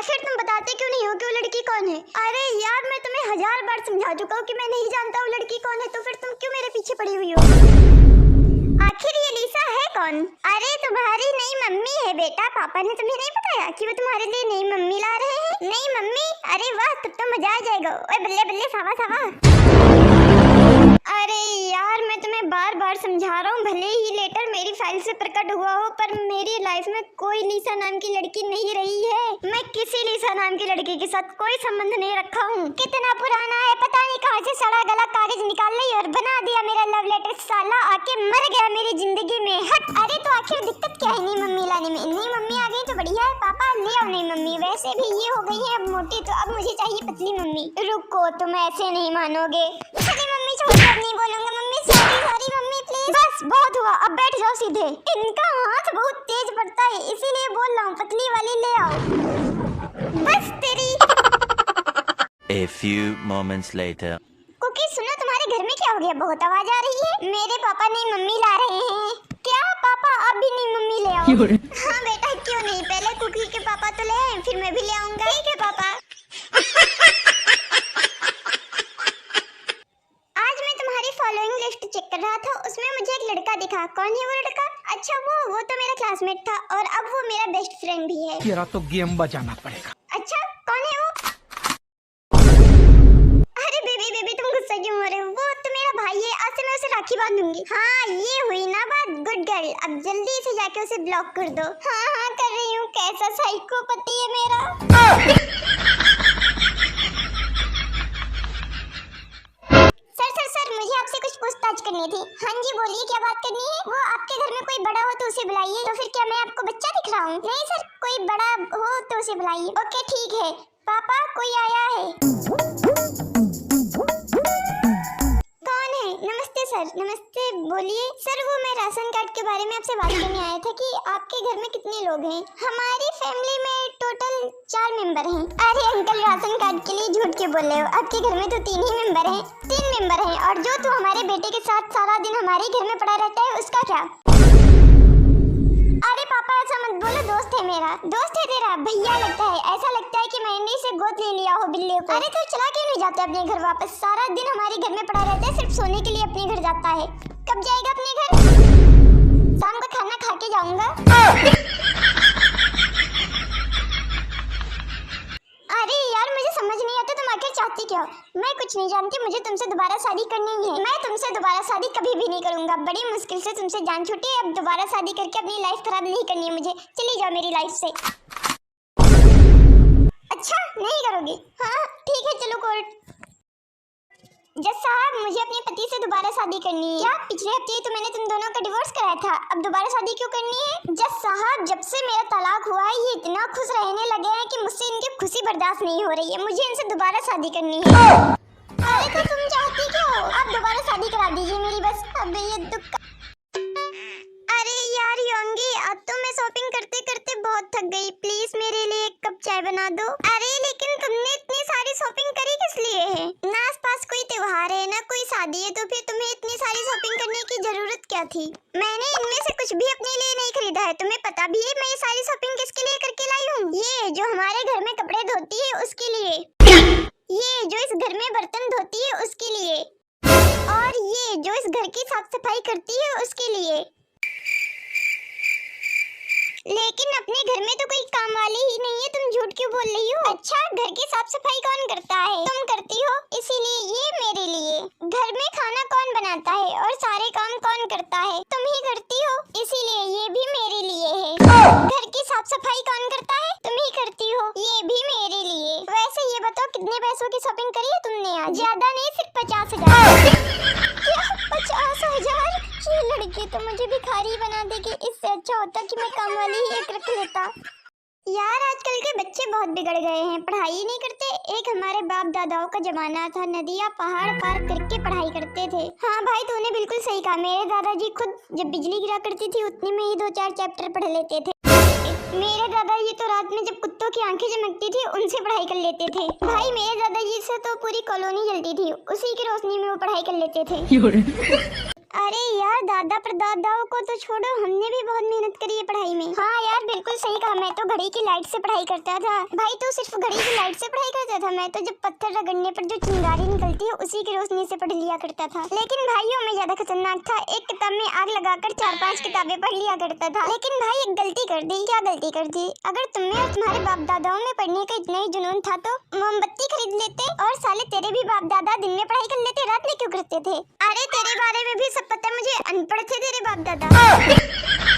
आखिर तुम बताते क्यों नहीं हो कि वो लड़की कौन है? अरे यार मैं तुम्हें 1000 बार समझा चुका हूँ कि मैं नहीं जानता वो लड़की कौन है, तो फिर तुम क्यों मेरे पीछे पड़ी हुई हो? आखिर ये लिसा है कौन? अरे तुम्हारी नई मम्मी है बेटा। पापा ने तुम्हें नहीं बताया कि वो तुम्हारे लिए नई मम्मी ला रहे हैं? नई मम्मी? अरे वाह, तब तो मजा आ जाएगा। ओए बल्ले बल्ले सावा सावा। अरे यार मैं तुम्हें बार बार समझा रहा हूँ, भले ही लेटर मेरी फाइल से प्रकट हुआ हो पर मेरी लाइफ में कोई लिसा नाम की लड़की नहीं रही है। मैं किसी लिसा नाम की लड़की के साथ कोई संबंध नहीं रखा हूँ। कितना पुराना है पता नहीं, कहाँ से सड़ा गला कागज निकाल ली और बना दिया मेरा लव लेटर। साला आके मर गया मेरी जिंदगी में। हट। अरे तो आखिर दिक्कत क्या है नई मम्मी लाने में? नई मम्मी आ गई तो बढ़िया है, पापा ले आओ नई मम्मी। वैसे भी ये हो गई है अब मोटी, तो अब मुझे चाहिए पतली मम्मी। रुको, तुम ऐसे नहीं मानोगे। अरे मम्मी छोड़ो, नहीं बोलूंगा mummy. Sorry sorry mummy please. बस बहुत हुआ, अब बैठ जाओ सीधे। इनका हाथ बहुत तेज पड़ता है इसीलिए बोल रहा हूँ, पतली वाली ले आओ। बस तेरी। A few moments later. कुकी सुनो, तुम्हारे घर में क्या हो गया? बहुत आवाज आ रही है। मेरे पापा नई मम्मी ला रहे हैं। क्या पापा अब भी नई मम्मी ले आओ? हाँ बेटा क्यों नहीं, पहले कुकी के पापा तो ले आए, फिर मैं भी ले आऊंगा। ठीक है पापा। आज मैं तुम्हारी फॉलोइंग लिस्ट चेक कर रहा था, उसमें मुझे एक लड़का दिखा। कौन है वो लड़का? अच्छा वो तो मेरा क्लासमेट था और अब वो मेरा बेस्ट फ्रेंड भी है। तेरा तो गेम बजाना पड़ेगा। अच्छा कौन है वो? अरे बेबी बेबी तुम गुस्सा क्यों हो रहे हो? वो तो मेरा भाई है, आज से मैं उसे राखी बांधूंगी। हाँ ये हुई ना बात, गुड गर्ल। अब जल्दी से जाके उसे ब्लॉक कर दो। हाँ हाँ कर रही हूँ। कैसा साइको पति है मेरा। सर मुझे आपसे कुछ पूछताछ करनी थी। हाँ जी बोलिए, क्या बात करनी है? वो आपके घर में कोई बड़ा हो तो उसे बुलाइए। तो फिर क्या मैं आपको बच्चा दिख रहा हूँ? नहीं सर, कोई बड़ा हो तो उसे बुलाइए। ओके ठीक है। पापा कोई आया है। कौन है? नमस्ते सर। नमस्ते बोलिए। सर वो मैं राशन कार्ड के बारे में आपसे बात करने आया था कि आपके घर में कितने लोग हैं? हमारी फैमिली में टोटल 4 मेंबर हैं। अरे अंकल राशन कार्ड के लिए झूठ क्यों बोल रहे हो? आपके घर में तो 3 ही मेंबर हैं। 3 मेंबर हैं और जो तू हमारे बेटे के साथ सारा दिन हमारे घर में पड़ा रहता है उसका क्या? अरे पापा ऐसा मत बोलो, दोस्त है मेरा। दोस्त है तेरा? भैया लगता है। ऐसा लगता है कि मैंने इसे गोद ले लिया हो बिल्ली को। अरे तो चला क्यों नहीं जाता अपने घर वापस? सारा दिन हमारे घर में पड़ा रहता है, सिर्फ सोने के लिए अपने घर जाता है। कब जाएगा अपने घर? शाम का खाना खा के जाऊंगा। अरे यार मुझे समझ नहीं आता तुम आखिर चाहती क्या हो? मैं कुछ नहीं जानती, मुझे तुमसे दोबारा शादी करनी है। मैं तुमसे दोबारा शादी कभी भी नहीं करूंगा। बड़ी मुश्किल से तुमसे जान छूटी, अब दोबारा शादी करके अपनी लाइफ खराब नहीं करनी है मुझे। चली जाओ मेरी लाइफ से। अच्छा नहीं करोगी? हाँ ठीक है चलो कोर्ट। जज साहब मुझे अपने पति से दोबारा शादी करनी है। क्या? पिछले हफ्ते तो मैंने तुम दोनों का डिवोर्स कराया था, अब दोबारा शादी क्यों करनी है? जज साहब जब से मेरा तलाक हुआ है ये इतना खुश रहने लगे हैं कि मुझसे इनकी खुशी बर्दाश्त नहीं हो रही है। मुझे इनसे दोबारा शादी करनी है। अरे तो तुम चाहती क्या हो? आप दोबारा शादी करा दीजिए मेरी बस। अब ये दुख। अरे यार योंगी अब तो मैं शॉपिंग करते करते बहुत थक गई, प्लीज मेरे लिए एक कप चाय बना दो। अरे लेकिन तुमने इतनी सारी शॉपिंग करी किस लिए है? ना आसपास कोई त्योहार है ना कोई शादी है, तो फिर तुम्हें इतनी सारी शॉपिंग करने की जरूरत क्या थी? मैंने इनमें से कुछ भी अपने लिए नहीं खरीदा है। तुम्हें पता भी है मैं ये सारी शॉपिंग किसके लिए करके लाई हूँ? ये जो हमारे घर में कपड़े धोती है उसके लिए, ये जो इस घर में बर्तन धोती है उसके लिए, और ये जो इस घर की साफ सफाई करती है उसके लिए। लेकिन अपने घर में तो कोई काम वाली ही नहीं है, तुम झूठ क्यों बोल रही हो? अच्छा घर की साफ सफाई कौन करता है? तुम करती हो, इसीलिए ये मेरे लिए। घर में खाना कौन बनाता है और सारे काम कौन करता है? तुम ही करती हो, इसीलिए ये भी मेरे लिए है। घर की साफ सफाई कौन करता है? तुम ही करती हो, ये भी मेरे लिए। वैसे ये बताओ कितने पैसों की शॉपिंग करी है तुमने आज? ज्यादा नहीं, सिर्फ 50,000। क्या 50,000? ये लड़की तो मुझे भिखारी बना देगी, इससे अच्छा होता कि मैं काम वाली ही एक रख लेता। यार आजकल के बच्चे बहुत बिगड़ गए हैं, पढ़ाई नहीं करते। एक हमारे बाप दादाओं का जमाना था, नदियाँ पहाड़ पार करके पढ़ाई करते थे। हाँ भाई तूने बिल्कुल सही कहा, मेरे दादाजी खुद जब बिजली गिरा करती थी उतने में ही 2-4 चैप्टर पढ़ लेते थे। मेरे दादाजी तो रात में जब कुत्तों की आंखें चमकती थी उनसे पढ़ाई कर लेते थे। भाई मेरे दादाजी से तो पूरी कॉलोनी जलती थी, उसी की रोशनी में वो पढ़ाई कर लेते थे। अरे यार दादा परदादाओं को तो छोड़ो, हमने भी बहुत मेहनत करी है पढ़ाई में। हाँ यार बिल्कुल सही कहा, मैं तो घड़ी की लाइट से पढ़ाई करता था। भाई तू सिर्फ घड़ी की लाइट से पढ़ाई करता था, मैं तो जब पत्थर रगड़ने पर जो चिंगारी निकलती है उसी की रोशनी से पढ़ लिया करता था। लेकिन भाइयों मैं ज्यादा खतरनाक था, एक किताब में आग लगाकर 4-5 किताबें पढ़ लिया करता था। लेकिन भाई एक गलती कर दी। क्या गलती कर दी? अगर तुम्हें और तुम्हारे बाप दादाओं में पढ़ने का इतना ही जुनून था तो मोमबत्ती खरीद लेते, और साले तेरे भी बाप दादा दिन में पढ़ाई कर लेते, रात में क्यों करते थे? अरे तेरे बारे में भी सब पता है मुझे, अनपढ़ थे तेरे बाप दादा।